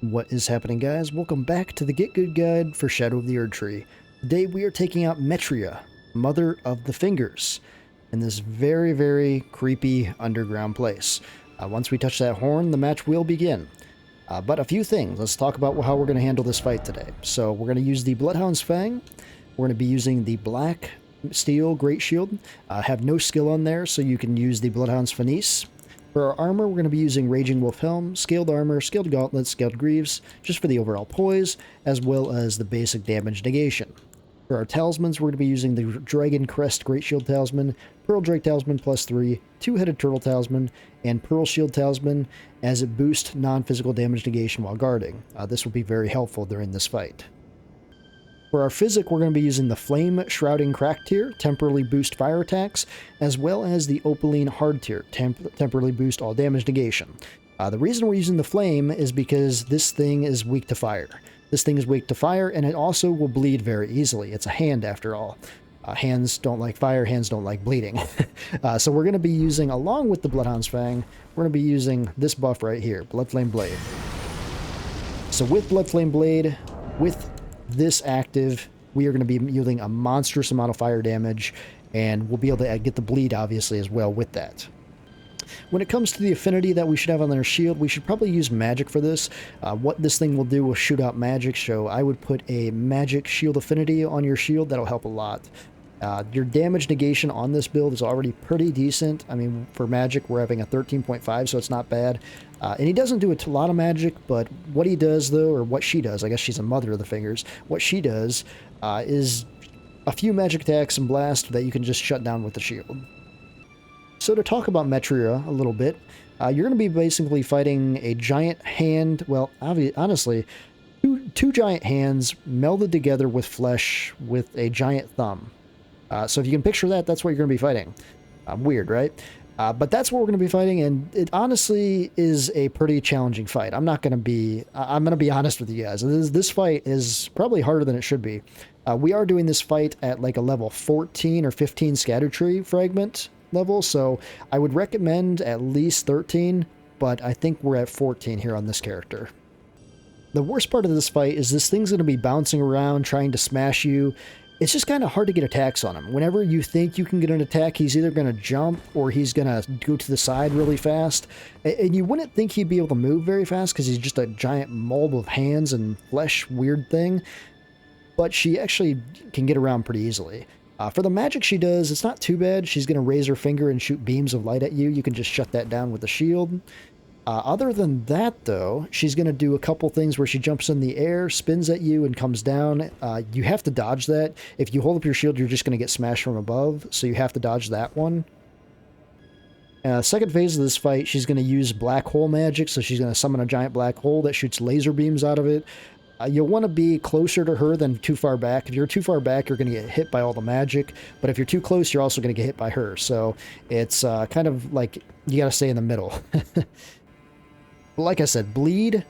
What is happening, guys? Welcome back to the Get Good Guide for Shadow of the Erdtree. Today we are taking out METYR, Mother of the Fingers, in this very, very creepy underground place. Once we touch that horn, the match will begin. But a few things. Let's talk about how we're going to handle this fight today. So we're going to use the Bloodhound's Fang. We're going to be using the Black Steel Great Shield. Have no skill on there, so you can use the Bloodhound's Finesse. For our armor, we're going to be using Raging Wolf Helm, Scaled Armor, Scaled Gauntlets, Scaled Greaves, just for the overall poise, as well as the basic damage negation. For our talismans, we're going to be using the Dragon Crest Great Shield Talisman, Pearl Drake Talisman +3, Two-Headed Turtle Talisman, and Pearl Shield Talisman, as it boosts non-physical damage negation while guarding. This will be very helpful during this fight. For our physic, we're going to be using the Flame Shrouding Crack tier, temporarily boost fire attacks, as well as the Opaline Hard tier, temporarily boost all damage negation. The reason we're using the Flame is because this thing is weak to fire. This thing is weak to fire, and it also will bleed very easily. It's a hand, after all. Hands don't like fire, hands don't like bleeding. So we're going to be using, along with the Bloodhound's Fang, we're going to be using this buff right here, Bloodflame Blade. So with Bloodflame Blade, with this active, we are going to be yielding a monstrous amount of fire damage, and we'll be able to get the bleed, obviously, as well with that. When it comes to the affinity that we should have on our shield, we should probably use magic for this. What this thing will do will shoot out magic, so I would put a magic shield affinity on your shield. That'll help a lot. Your damage negation on this build is already pretty decent. I mean, for magic, we're having a 13.5, so it's not bad. And he doesn't do a lot of magic, but what he does, though, or what she does, I guess she's a mother of the fingers, what she does is a few magic attacks and blast that you can just shut down with the shield. So to talk about METYR a little bit, you're going to be basically fighting a giant hand, well, honestly, two giant hands melded together with flesh with a giant thumb. So if you can picture that, that's what you're going to be fighting. Weird, right? But that's what we're going to be fighting, and it honestly is a pretty challenging fight. I'm going to be honest with you guys. This fight is probably harder than it should be. We are doing this fight at like a level 14 or 15 Erdtree fragment level, so I would recommend at least 13, but I think we're at 14 here on this character. The worst part of this fight is this thing's going to be bouncing around trying to smash you. It's just kind of hard to get attacks on him. Whenever you think you can get an attack, he's either going to jump or he's going to go to the side really fast. And you wouldn't think he'd be able to move very fast because he's just a giant mold of hands and flesh weird thing. But she actually can get around pretty easily. For the magic she does, it's not too bad. She's going to raise her finger and shoot beams of light at you. You can just shut that down with the shield. Other than that, though, she's going to do a couple things where she jumps in the air, spins at you, and comes down. You have to dodge that. If you hold up your shield, you're just going to get smashed from above, so you have to dodge that one. Second phase of this fight, she's going to use black hole magic, so she's going to summon a giant black hole that shoots laser beams out of it. You'll want to be closer to her than too far back. If you're too far back, you're going to get hit by all the magic, but if you're too close, you're also going to get hit by her. So it's kind of like you got to stay in the middle. Like I said, bleed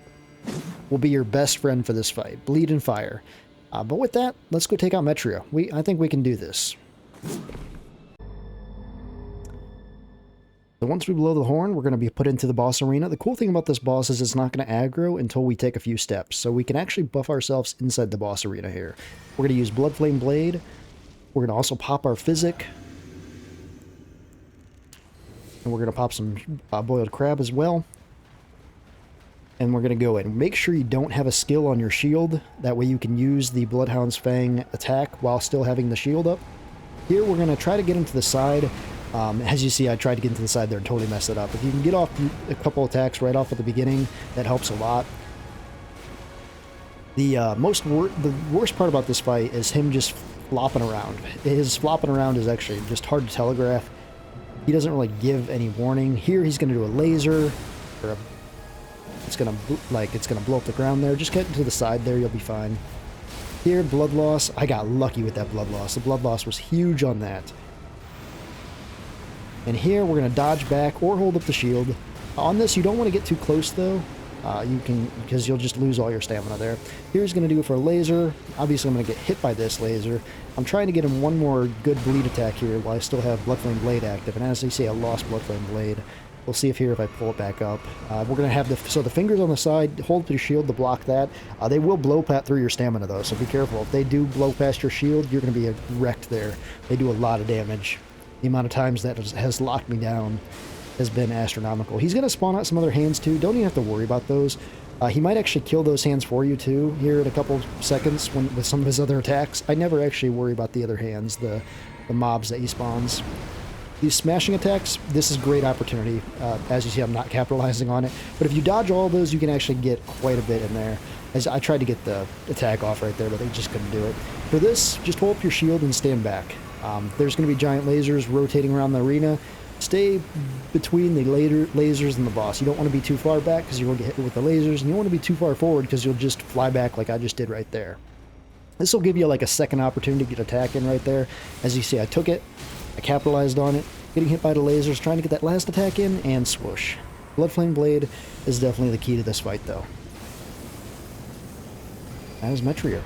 will be your best friend for this fight. Bleed and fire. But with that, let's go take out METYR. I think we can do this. So once we blow the horn, we're going to be put into the boss arena. The cool thing about this boss is it's not going to aggro until we take a few steps. So we can actually buff ourselves inside the boss arena here. We're going to use Bloodflame Blade. We're going to also pop our physic. And we're going to pop some boiled crab as well. And we're going to go in. Make sure you don't have a skill on your shield. That way you can use the Bloodhound's Fang attack while still having the shield up. Here we're going to try to get into the side. As you see, I tried to get into the side there and totally messed it up. If you can get off a couple attacks right off at the beginning, that helps a lot. The worst part about this fight is him just flopping around. His flopping around is actually just hard to telegraph. He doesn't really give any warning. Here he's going to do a laser, or a it's gonna blow up the ground there. Just get into the side there, you'll be fine. Here, blood loss. I got lucky with that blood loss. The blood loss was huge on that. And here, we're gonna dodge back or hold up the shield. On this, you don't want to get too close though. Because you'll just lose all your stamina there. Here's gonna do it for a laser. Obviously, I'm gonna get hit by this laser. I'm trying to get him one more good bleed attack here while I still have Bloodflame Blade active. And as you see, I lost Bloodflame Blade. We'll see if here if I pull it back up. We're going to have the fingers on the side, hold your shield to block that. They will blow through your stamina though, so be careful. If they do blow past your shield, you're going to be wrecked there. They do a lot of damage. The amount of times that has locked me down has been astronomical. He's going to spawn out some other hands too. Don't even have to worry about those. He might actually kill those hands for you too here in a couple seconds with some of his other attacks. I never actually worry about the other hands, the mobs that he spawns. These smashing attacks, this is a great opportunity. As you see, I'm not capitalizing on it. But if you dodge all those, you can actually get quite a bit in there. As I tried to get the attack off right there, but they just couldn't do it. For this, just hold up your shield and stand back. There's going to be giant lasers rotating around the arena. Stay between the lasers and the boss. You don't want to be too far back because you will get hit with the lasers, and you don't want to be too far forward because you'll just fly back like I just did right there. This will give you like a second opportunity to get attack in right there. As you see, I took it. I capitalized on it, getting hit by the lasers, trying to get that last attack in, and swoosh. Bloodflame Blade is definitely the key to this fight, though. That is METYR.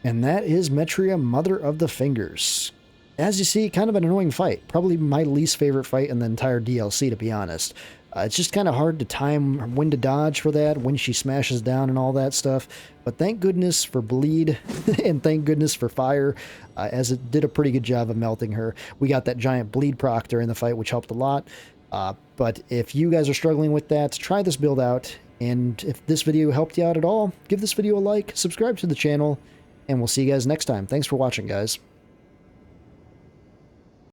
And that is METYR, Mother of the Fingers. As you see, kind of an annoying fight. Probably my least favorite fight in the entire DLC, to be honest. It's just kind of hard to time when to dodge for that, when she smashes down and all that stuff. But thank goodness for bleed, and thank goodness for fire, as it did a pretty good job of melting her. We got that giant bleed proc during the fight, which helped a lot. But if you guys are struggling with that, try this build out. And if this video helped you out at all, give this video a like, subscribe to the channel, and we'll see you guys next time. Thanks for watching, guys.